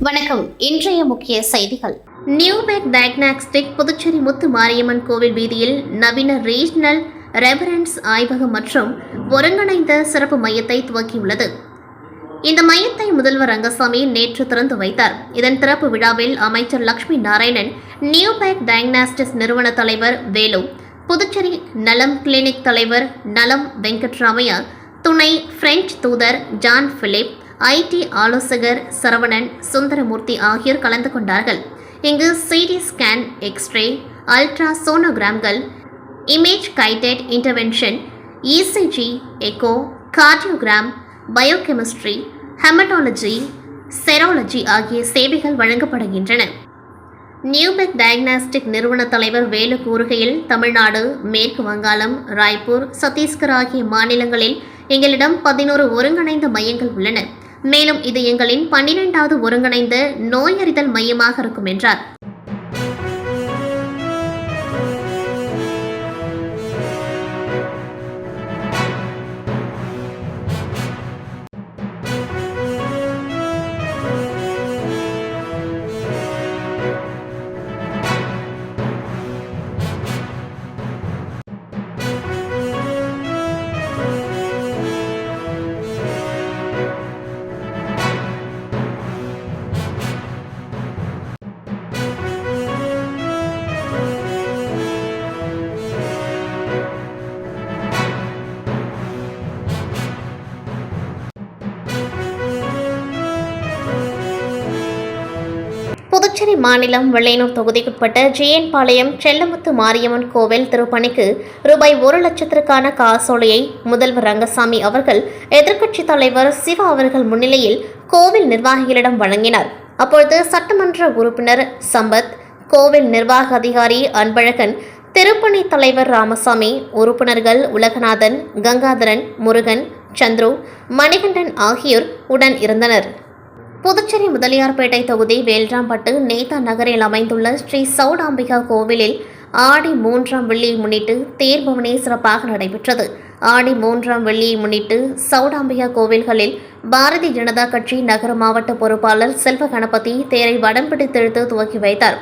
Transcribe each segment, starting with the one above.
வணக்கம். இன்றைய முக்கிய செய்திகள். நியூபேக் டயக்னாஸ்டிக் புதுச்சேரி முத்து மாரியம்மன் கோவில் வீதியில் நவீன ரீஜனல் ரெஃபரன்ஸ் ஆய்வகம் மற்றும் ஒருங்கிணைந்த சிறப்பு மையத்தை துவக்கியுள்ளது. இந்த மையத்தை முதல்வர் ரங்கசாமி நேற்று திறந்து வைத்தார். இதன் திறப்பு விழாவில் அமைச்சர் லட்சுமி நாராயணன், நியூபேக் டயக்னாஸ்டிக்ஸ் நிறுவன தலைவர் வேலு, புதுச்சேரி நலம் கிளினிக் தலைவர் நலம் வெங்கட்ராமையா, துணை பிரெஞ்சு தூதர் ஜான் பிலிப், ஐடி ஆலோசகர் சரவணன், சுந்தரமூர்த்தி ஆகியோர் கலந்து கொண்டார்கள். இங்கு சிடி ஸ்கேன், எக்ஸ்ரே, அல்ட்ரா சோனோகிராம்கள், image guided intervention, ECG, echocardiogram, biochemistry, haematology, serology ஆகிய சேவைகள் வழங்கப்படுகின்றன. நியூபேக் டயக்னாஸ்டிக் நிறுவன தலைவர் வேலு கூறுகையில், தமிழ்நாடு, மேற்கு வங்காளம், ராய்ப்பூர், சத்தீஸ்கர் ஆகிய மாநிலங்களில் எங்களிடம் 11 ஒருங்கிணைந்த மையங்கள் உள்ளன. மேலும் இது எங்களின் 12வது ஒருங்கிணைந்த நோயறிதல் மையமாக இருக்கும் என்றார். புதுச்சேரி மாநிலம் வெள்ளையனூர் தொகுதிக்குட்பட்ட ஜிஎன் பாளையம் செல்லமுத்து மாரியம்மன் கோவில் திருப்பணிக்கு ரூபாய் 1,00,000க்கான காசோலையை முதல்வர் ரங்கசாமி அவர்கள் எதிர்க்கட்சித் தலைவர் சிவா அவர்கள் முன்னிலையில் கோவில் நிர்வாகிகளிடம் வழங்கினார். அப்பொழுது சட்டமன்ற உறுப்பினர் சம்பத், கோவில் நிர்வாக அதிகாரி அன்பழகன், திருப்பணி தலைவர் ராமசாமி, உறுப்பினர்கள் உலகநாதன், கங்காதரன், முருகன், சந்துரு, மணிகண்டன் ஆகியோர் உடன் இருந்தனர். புதுச்சேரி முதலியார்பேட்டை தொகுதி வேல்ராம்பட்டு நேதா நகரில் அமைந்துள்ள ஸ்ரீ சௌடாம்பிகா கோவிலில் ஆடி 3ஆம் வெள்ளியை முன்னிட்டு தேர்பவனி சிறப்பாக நடைபெற்றது. ஆடி 3ஆம் வெள்ளியை முன்னிட்டு சௌடாம்பிகா கோவில்களில் பாரதிய ஜனதா கட்சி நகர மாவட்ட பொறுப்பாளர் செல்வ கணபதி தேரை வடம் பிடித்தெழுத்து துவக்கி வைத்தார்.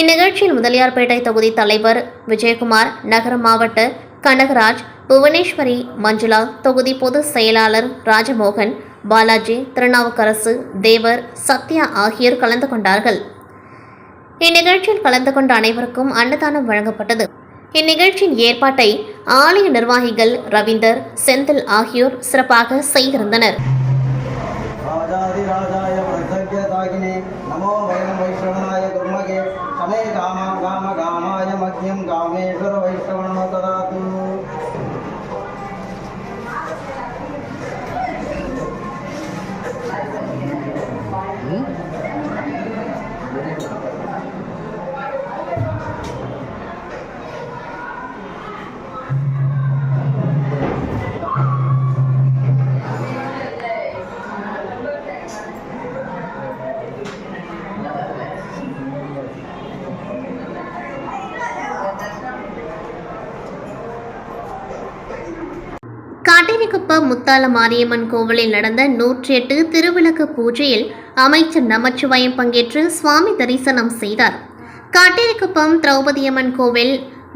இந்நிகழ்ச்சியில் முதலியார்பேட்டை தொகுதி தலைவர் விஜயகுமார், நகர மாவட்ட கனகராஜ், புவனேஸ்வரி, மஞ்சுளா, தொகுதி பொதுச் செயலாளர் ராஜமோகன், பாலாஜி, திருநாவுக்கரசு, தேவர், சத்யா ஆகியோர் கலந்து கொண்டார்கள். இந்நிகழ்ச்சியில் கலந்து கொண்ட அனைவருக்கும் அன்னதானம் வழங்கப்பட்டது. இந்நிகழ்ச்சியின் ஏற்பாட்டை ஆலய நிர்வாகிகள் ரவீந்தர், செந்தில் ஆகியோர் சிறப்பாக செய்திருந்தனர். காட்டேரிக்குப்பம் முத்தால மாரியம்மன் கோவிலில் நடந்த 108 திருவிளக்கு பூஜையில் அமைச்சர் நமச்சிவாயம் பங்கேற்று சுவாமி தரிசனம் செய்தார். காட்டேரிக்குப்பம் திரௌபதியம்மன் கோவில்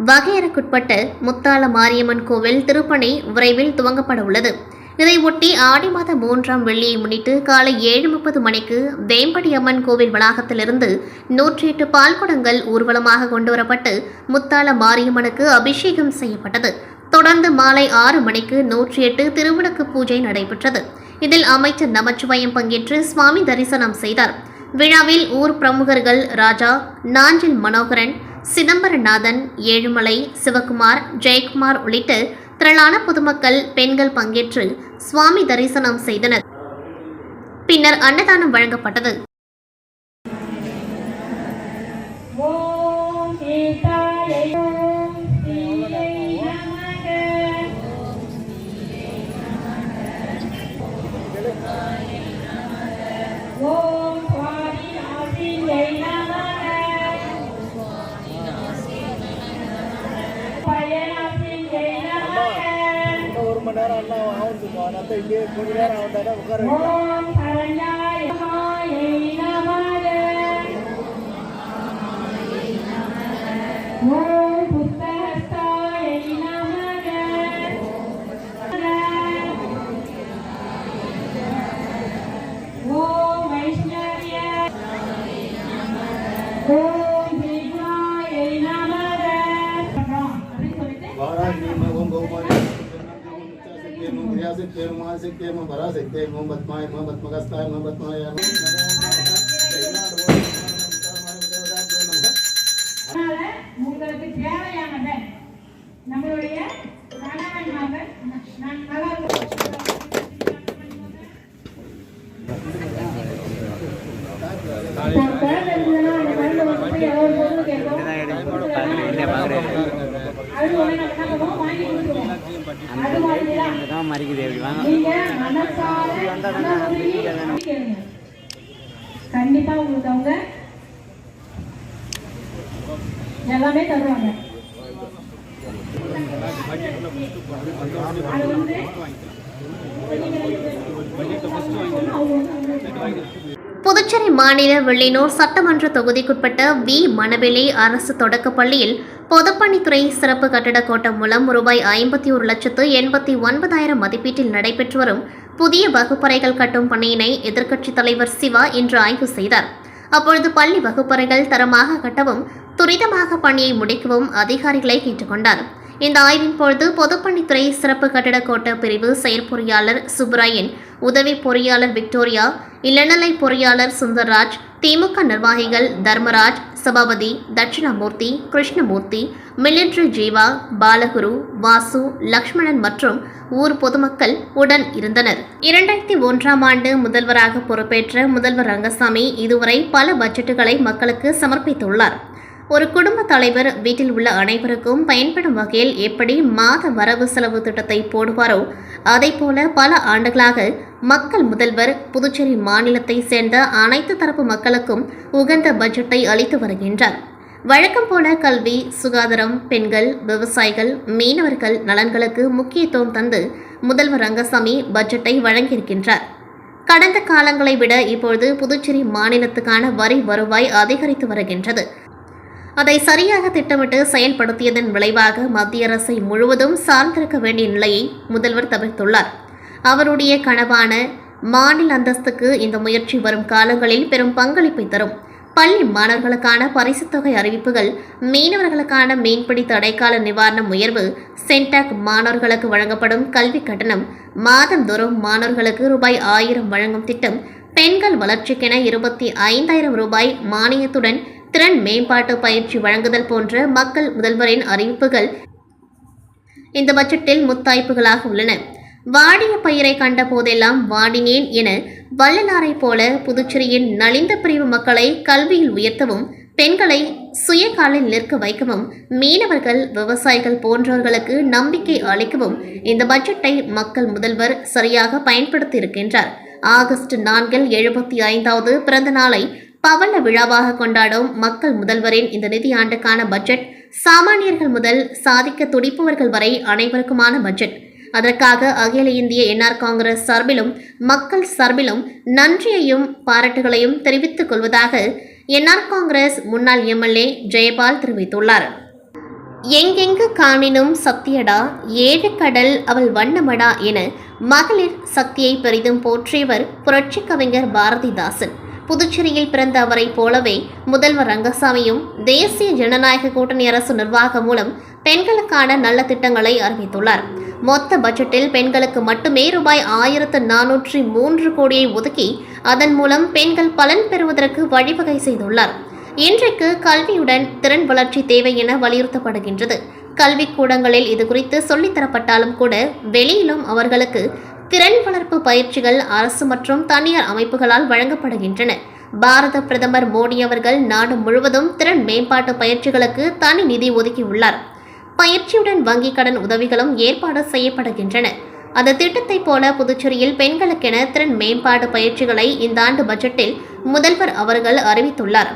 வகையறைக்குட்பட்ட முத்தால மாரியம்மன் கோவில் திருப்பணி விரைவில் துவங்கப்பட உள்ளது. இதையொட்டி ஆடி மாதம் 3ஆம் வெள்ளியை முன்னிட்டு காலை 7:30 மணிக்கு வேம்படி அம்மன் கோவில் வளாகத்திலிருந்து 108 பால்குடங்கள் ஊர்வலமாக கொண்டுவரப்பட்டு முத்தால மாரியம்மனுக்கு அபிஷேகம் செய்யப்பட்டது. தொடர்ந்து மாலை 6 மணிக்கு 108 திருவிளக்கு பூஜை நடைபெற்றது. இதில் அமைச்சர் நமச்சிவாயம் பங்கேற்று சுவாமி தரிசனம் செய்தார். விழாவில் ஊர் பிரமுகர்கள் ராஜா, நாஞ்சில் மனோகரன், சிதம்பரநாதன், ஏழுமலை, சிவகுமார், ஜெயக்குமார் உள்ளிட்ட திரளான பொதுமக்கள், பெண்கள் பங்கேற்று சுவாமி தரிசனம் செய்தனர். பின்னர் அன்னதானம் வழங்கப்பட்டது. மணி நேரம் எல்லாம் ஆகுது. அந்த இங்கே கொஞ்ச நேரம் ஆகுதாடா உட்கார ஓம் புத்தஹஸ்தாய நமக. ஓம் வைஷ்ணவ்ய. ஓம் விக்னாய நமக. அப்படின்னு சொல்லிட்டு உங்களுக்கு தேவையானதை நம்மளுடைய கணவன்மார்கள் நான் நல்லா கண்டிப்பா உங்களுக்கு அவங்க எல்லாமே தருவாங்க. அது வந்து புதுச்சேரி மாநில வெள்ளினூர் சட்டமன்ற தொகுதிக்குட்பட்ட வி மணவெளி அரசு தொடக்கப் பள்ளியில் பொதுப்பணித்துறை சிறப்பு கட்டடக் கோட்டம் மூலம் ரூபாய் 51,89,000 மதிப்பீட்டில் நடைபெற்று வரும் புதிய வகுப்பறைகள் கட்டும் பணியினை எதிர்க்கட்சித் தலைவர் சிவா இன்று ஆய்வு செய்தார். அப்பொழுது பள்ளி வகுப்பறைகள் தரமாக கட்டவும் துரிதமாக பணியை முடிக்கவும் அதிகாரிகளை கேட்டுக்கொண்டார். இந்த ஆய்வின் பொழுது பொதுப்பணித்துறை சிறப்பு கட்டட கோட்ட பிரிவு செயற்பொறியாளர் சுப்ராயன், உதவி பொறியாளர் விக்டோரியா, இளநிலை பொறியாளர் சுந்தர்ராஜ், திமுக நிர்வாகிகள் தர்மராஜ், சபாபதி, தட்சிணாமூர்த்தி, கிருஷ்ணமூர்த்தி, மிலிட்ரி ஜீவா, பாலகுரு, வாசு, லக்ஷ்மணன் மற்றும் ஊர் பொதுமக்கள் உடன் இருந்தனர். 2001ஆம் ஆண்டு முதல்வராக பொறுப்பேற்ற முதல்வர் ரங்கசாமி இதுவரை பல பட்ஜெட்டுகளை மக்களுக்கு சமர்ப்பித்துள்ளார். ஒரு குடும்ப தலைவர் வீட்டில் உள்ள அனைவருக்கும் பயன்படும் வகையில் எப்படி மாத வரவு செலவு திட்டத்தை போடுவாரோ அதைப்போல பல ஆண்டுகளாக மக்கள் முதல்வர் புதுச்சேரி மாநிலத்தை சேர்ந்த அனைத்து தரப்பு மக்களுக்கும் உகந்த பட்ஜெட்டை அளித்து வருகின்றார். வழக்கம் போல கல்வி, சுகாதாரம், பெண்கள், விவசாயிகள், மீனவர்கள் நலன்களுக்கு முக்கியத்துவம் தந்து முதல்வர் ரங்கசாமி பட்ஜெட்டை வழங்கியிருக்கின்றார். கடந்த காலங்களை விட இப்பொழுது புதுச்சேரி மாநிலத்துக்கான வரி வருவாய் அதிகரித்து வருகின்றது. அதை சரியாக திட்டமிட்டு செயல்படுத்தியதன் விளைவாக மத்திய அரசை முழுவதும் சார்ந்திருக்க வேண்டிய நிலையை முதல்வர் தவிர்த்துள்ளார். அவருடைய கனவான மாநில அந்தஸ்துக்கு இந்த முயற்சி வரும் காலங்களில் பெரும் பங்களிப்பை தரும். பள்ளி மாணவர்களுக்கான பரிசுத் தொகை அறிவிப்புகள், மீனவர்களுக்கான மீன்பிடி தடைக்கால நிவாரணம் உயர்வு, சென்டாக் மாணவர்களுக்கு வழங்கப்படும் கல்வி கட்டணம், மாதந்தோறும் மாணவர்களுக்கு ரூபாய் 1000 வழங்கும் திட்டம், பெண்கள் வளர்ச்சிக்கென 25,000 ரூபாய் மானியத்துடன் திறன் மேம்பாட்டு பயிற்சி வழங்குதல் போன்ற மக்கள் முதல்வரின் அறிவிப்புகள் இந்த பட்ஜெட்டில் முத்தாய்ப்புகளாக உள்ளன. வாடிய பயிரை கண்ட போதெல்லாம் வாடினேன் என வள்ளலாரை போல புதுச்சேரியின் நலிந்த பிரிவு மக்களை கல்வியில் உயர்த்தவும், பெண்களை சுயகாலில் நிற்க வைக்கவும், மீனவர்கள், விவசாயிகள் போன்றவர்களுக்கு நம்பிக்கை அளிக்கவும் இந்த பட்ஜெட்டை மக்கள் முதல்வர் சரியாக பயன்படுத்தியிருக்கின்றார். ஆகஸ்ட் 4 75வது பிறந்த நாளை பவள விழாவாக கொண்டாடும் மக்கள் முதல்வரின் இந்த நிதியாண்டுக்கான பட்ஜெட் சாமானியர்கள் முதல் சாதிக்க துடிப்பவர்கள் வரை அனைவருக்குமான பட்ஜெட். அதற்காக அகில இந்திய என்ஆர் காங்கிரஸ் சார்பிலும் மக்கள் சார்பிலும் நன்றியையும் பாராட்டுகளையும் தெரிவித்துக் கொள்வதாக என்ஆர் காங்கிரஸ் முன்னாள் எம்எல்ஏ ஜெயபால் தெரிவித்துள்ளார். எங்கெங்கு காணினும் சத்தியடா, ஏழு கடல் அவள் வண்ணமடா என மகளிர் சக்தியை பெரிதும் போற்றியவர் புரட்சி கவிஞர் பாரதிதாசன். புதுச்சேரியில் பிறந்த அவரை போலவே முதல்வர் ரங்கசாமியும் தேசிய ஜனநாயக கூட்டணி அரசு நிர்வாகம் மூலம் பெண்களுக்கான நல்ல திட்டங்களை அறிவித்துள்ளார். மொத்த பட்ஜெட்டில் பெண்களுக்கு மட்டுமே ரூபாய் 1403 கோடியை ஒதுக்கி அதன் மூலம் பெண்கள் பலன் பெறுவதற்கு வழிவகை செய்துள்ளார். இன்றைக்கு கல்வியுடன் திறன் வளர்ச்சி தேவை என வலியுறுத்தப்படுகின்றது. கல்விக்கூடங்களில் இது குறித்து சொல்லித்தரப்பட்டாலும் கூட வெளியிலும் அவர்களுக்கு திறன் வளர்ப்பு பயிற்சிகள் அரசு மற்றும் தனியார் அமைப்புகளால் வழங்கப்படுகின்றன. பாரத பிரதமர் மோடி அவர்கள் நாடு முழுவதும் திறன் மேம்பாட்டு பயிற்சிகளுக்கு தனி நிதி ஒதுக்கியுள்ளார். பயிற்சியுடன் வங்கிக் கடன் உதவிகளும் ஏற்பாடு செய்யப்படுகின்றன. அந்த திட்டத்தை போல புதுச்சேரியில் பெண்களுக்கென திறன் மேம்பாட்டு பயிற்சிகளை இந்த ஆண்டு பட்ஜெட்டில் முதல்வர் அவர்கள் அறிவித்துள்ளார்.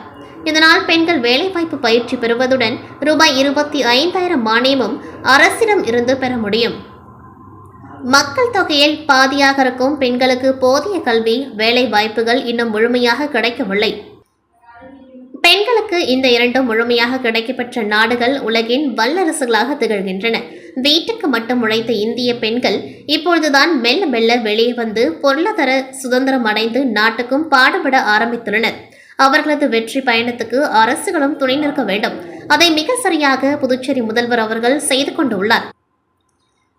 இதனால் பெண்கள் வேலைவாய்ப்பு பயிற்சி பெறுவதுடன் ரூபாய் 25,000 மானியமும் அரசிடம் இருந்து பெற முடியும். மக்கள் தொகையில் பாதியாக இருக்கும் பெண்களுக்கு போதிய கல்வி, வேலை வாய்ப்புகள் இன்னும் முழுமையாக கிடைக்கவில்லை. பெண்களுக்கு இந்த இரண்டும் முழுமையாக கிடைக்கப்பெற்ற நாடுகள் உலகின் வல்லரசுகளாக திகழ்கின்றன. வீட்டுக்கு மட்டும் உழைத்த இந்திய பெண்கள் இப்பொழுதுதான் மெல்ல மெல்ல வெளியே வந்து பொருளாதார சுதந்திரம் அடைந்து நாட்டுக்கும் பாடுபட ஆரம்பித்துள்ளனர். அவர்களது வெற்றி பயணத்துக்கு அரசுகளும் துணை நிற்க வேண்டும். அதை மிக சரியாக புதுச்சேரி முதல்வர் அவர்கள் செய்து கொண்டுள்ளார்.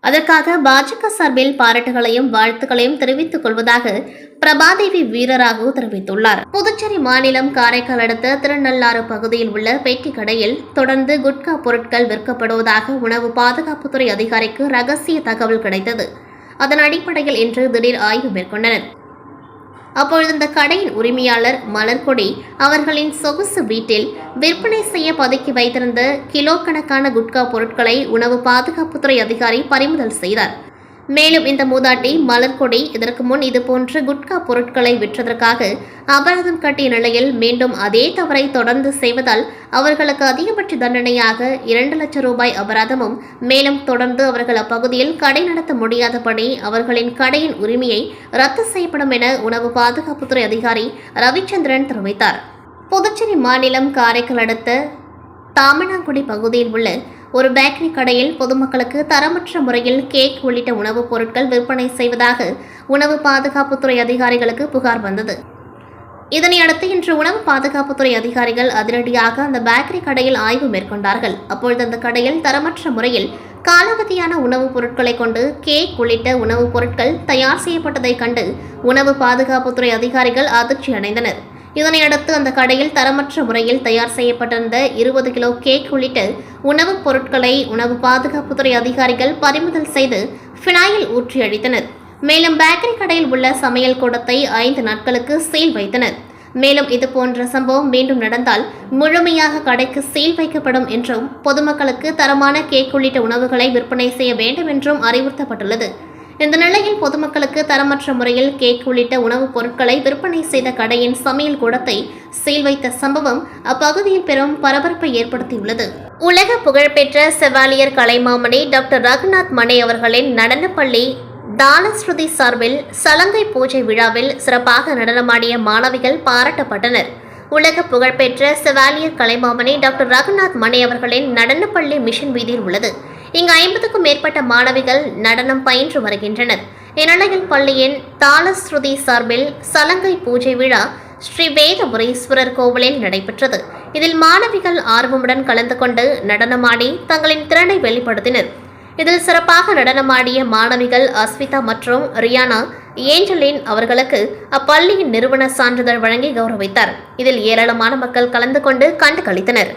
அதற்காக பாஜக சார்பில் பாராட்டுகளையும் வாழ்த்துக்களையும் தெரிவித்துக் கொள்வதாக பிரபாதேவி வீரராகு தெரிவித்துள்ளார். புதுச்சேரி மாநிலம் காரைக்கால் அடுத்த திருநள்ளாறு பகுதியில் உள்ள பெட்டி கடையில் தொடர்ந்து குட்கா பொருட்கள் விற்கப்படுவதாக உணவு பாதுகாப்புத்துறை அதிகாரிக்கு ரகசிய தகவல் கிடைத்தது. அதன் அடிப்படையில் இன்று திடீர் ஆய்வு மேற்கொண்டனர். அப்பொழுது இந்த கடையின் உரிமையாளர் மலர்கொடி அவர்களின் சொகுசு வீட்டில் விற்பனை செய்ய பதுக்கி வைத்திருந்த கிலோ கணக்கான குட்கா பொருட்களை உணவு பாதுகாப்புத்துறை அதிகாரி பறிமுதல் செய்தார். மேலும் இந்த மூதாட்டி மலர்கொடி இதற்கு முன் இதுபோன்ற குட்கா பொருட்களை விற்றதற்காக அபராதம் கட்டிய நிலையில் மீண்டும் அதே தவறை தொடர்ந்து செய்வதால் அவர்களுக்கு அதிகபட்ச தண்டனையாக 2 லட்சம் ரூபாய் அபராதமும், மேலும் தொடர்ந்து அவர்கள் அப்பகுதியில் கடை நடத்த முடியாதபடி அவர்களின் கடையின் உரிமையை ரத்து செய்யப்படும் என உணவு பாதுகாப்புத்துறை அதிகாரி ரவிச்சந்திரன் தெரிவித்தார். புதுச்சேரி மாநிலம் காரைக்கால் அடுத்த தாமனாங்குடி பகுதியில் உள்ள ஒரு பேக்கரி கடையில் பொதுமக்களுக்கு தரமற்ற முறையில் கேக் உள்ளிட்ட உணவுப் பொருட்கள் விற்பனை செய்வதாக உணவு பாதுகாப்புத்துறை அதிகாரிகளுக்கு புகார் வந்தது. இதனையடுத்து இன்று உணவு பாதுகாப்புத்துறை அதிகாரிகள் அதிரடியாக அந்த பேக்கரி கடையில் ஆய்வு மேற்கொண்டார்கள். அப்பொழுது அந்த கடையில் தரமற்ற முறையில் காலாவதியான உணவுப் பொருட்களை கொண்டு கேக் உள்ளிட்ட உணவுப் பொருட்கள் தயார் செய்யப்பட்டதைக் கண்டு உணவு பாதுகாப்புத்துறை அதிகாரிகள் அதிர்ச்சி அடைந்தனர். இதனையடுத்து அந்த கடையில் தரமற்ற முறையில் தயார் செய்யப்பட்டிருந்த 20 கிலோ கேக் உள்ளிட்ட உணவுப் பொருட்களை உணவு பாதுகாப்புத்துறை அதிகாரிகள் பறிமுதல் செய்து பினாயில் ஊற்றி அழித்தனர். மேலும் பேக்கரி கடையில் உள்ள சமையல் கூடத்தை 5 நாட்களுக்கு சீல் வைத்தனர். மேலும் இதுபோன்ற சம்பவம் மீண்டும் நடந்தால் முழுமையாக கடைக்கு சீல் வைக்கப்படும் என்றும் பொதுமக்களுக்கு தரமான கேக் உள்ளிட்ட உணவுகளை விற்பனை செய்ய வேண்டும் என்றும் அறிவுறுத்தப்பட்டுள்ளது. இந்த நிலையில் பொதுமக்களுக்கு தரமற்ற முறையில் கேக் உள்ளிட்ட உணவுப் பொருட்களை விற்பனை செய்த கடையின் சமையல் கூடத்தை சீல் வைத்த சம்பவம் அப்பகுதியில் பெரும் பரபரப்பை ஏற்படுத்தியுள்ளது. உலக புகழ்பெற்ற செவாலியர் கலைமாமணி டாக்டர் ரகுநாத் மணி அவர்களின் நடனப்பள்ளி தானஸ்ருதி சார்பில் சலங்கை பூஜை விழாவில் சிறப்பாக நடனமாடிய மாணவிகள் பாராட்டப்பட்டனர். உலக புகழ்பெற்ற செவாலியர் கலைமாமணி டாக்டர் ரகுநாத் மணி அவர்களின் நடனப்பள்ளி மிஷன் வீதியில் உள்ளது. இங்கு 50க்கும் மேற்பட்ட மாணவிகள் நடனம் பயின்று வருகின்றனர். இந்நிலையில் பள்ளியின் தாளஸ்ருதி சார்பில் சலங்கை பூஜை விழா ஸ்ரீ வேதபுரீஸ்வரர் கோவிலில் நடைபெற்றது. இதில் மாணவிகள் ஆர்வமுடன் கலந்து கொண்டு நடனமாடி தங்களின் திறனை வெளிப்படுத்தினர். இதில் சிறப்பாக நடனமாடிய மாணவிகள் அஸ்விதா மற்றும் ரியானா ஏஞ்சலின் அவர்களுக்கு அப்பள்ளியின் நிறுவன சான்றிதழ் வழங்கி கௌரவித்தார். இதில் ஏராளமான மக்கள் கலந்து கொண்டு கண்டு களித்தனர்.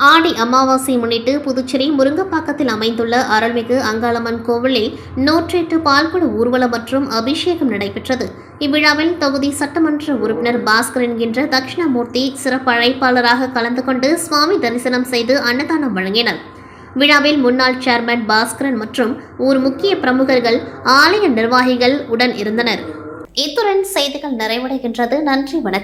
ஆடி அமாவாசை முன்னிட்டு புதுச்சேரி முருங்கப்பாக்கத்தில் அமைந்துள்ள அருள்மிகு அங்காளம்மன் கோவிலில் 108 பால்குட ஊர்வலம் மற்றும் அபிஷேகம் நடைபெற்றது. இவ்விழாவில் தொகுதி சட்டமன்ற உறுப்பினர் பாஸ்கர் என்கின்ற தட்சிணாமூர்த்தி சிறப்பு அழைப்பாளராக கலந்து கொண்டு சுவாமி தரிசனம் செய்து அன்னதானம் வழங்கினர். விழாவில் முன்னாள் சேர்மன் பாஸ்கரன் மற்றும் ஊர் முக்கிய பிரமுகர்கள், ஆலய நிர்வாகிகள் உடன் இருந்தனர். இத்துடன் செய்திகள் நிறைவடைகின்றது. நன்றி, வணக்கம்.